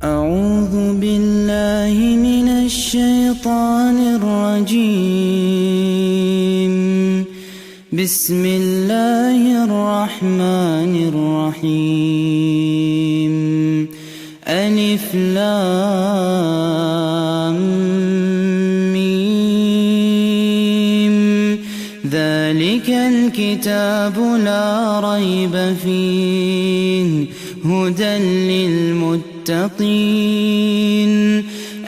أعوذ بالله من الشيطان الرجيم. بسم الله الرحمن الرحيم. ألف لام ميم. ذلك الكتاب لا ريب فيه هدى للمتقين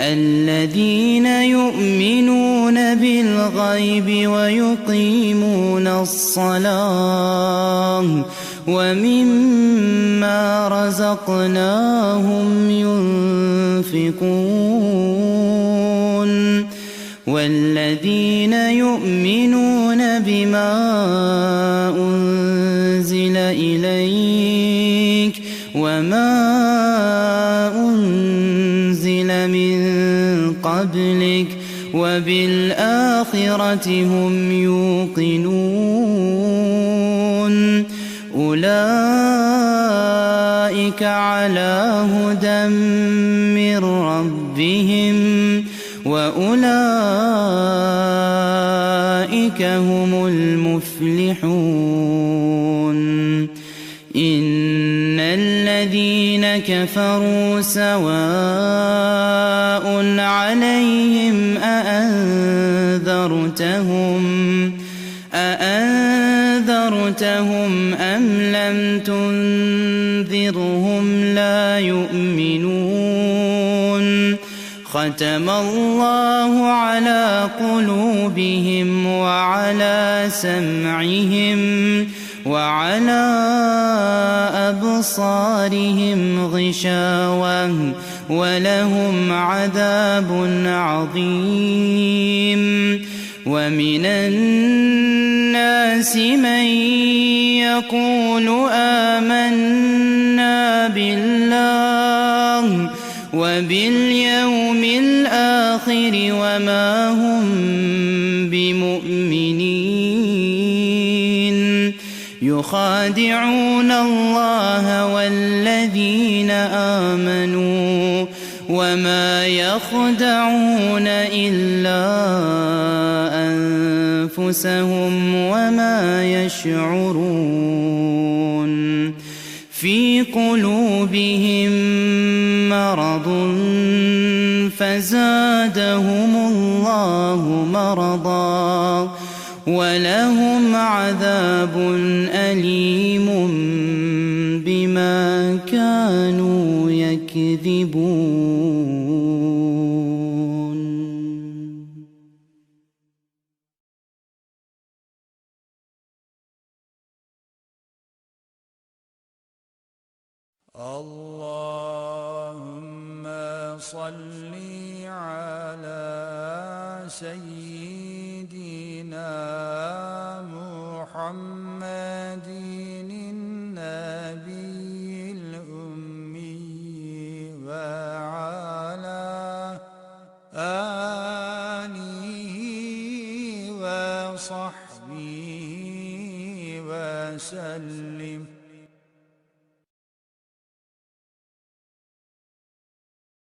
الذين يؤمنون بالغيب ويقيمون الصلاة ومما رزقناهم ينفقون والذين يؤمنون بما أنزل إليك وما أنزل من قبلك وبالآخرة هم يوقنون أولئك على هدى من ربهم وأولئك هم المفلحون. إن الذين كفروا سواء عليهم أأنذرتهم أم لم تنذرهم لا يؤمنون. ختم الله على قلوبهم وعلى سمعهم وعلى أبصارهم غشاوة ولهم عذاب عظيم. ومن الناس من يقول آمنا بالله وباليوم الآخر وما هم بمؤمنين. يخادعون الله والذين آمنوا وما يخدعون إلا أنفسهم وما يشعرون. في قلوبهم مرض فزادهم الله مرضا ولهم عذاب أليم بما كانوا يكذبون. اللهم صل على سيدنا محمد النبي الأمي وعلى آله وصحبه وسلم.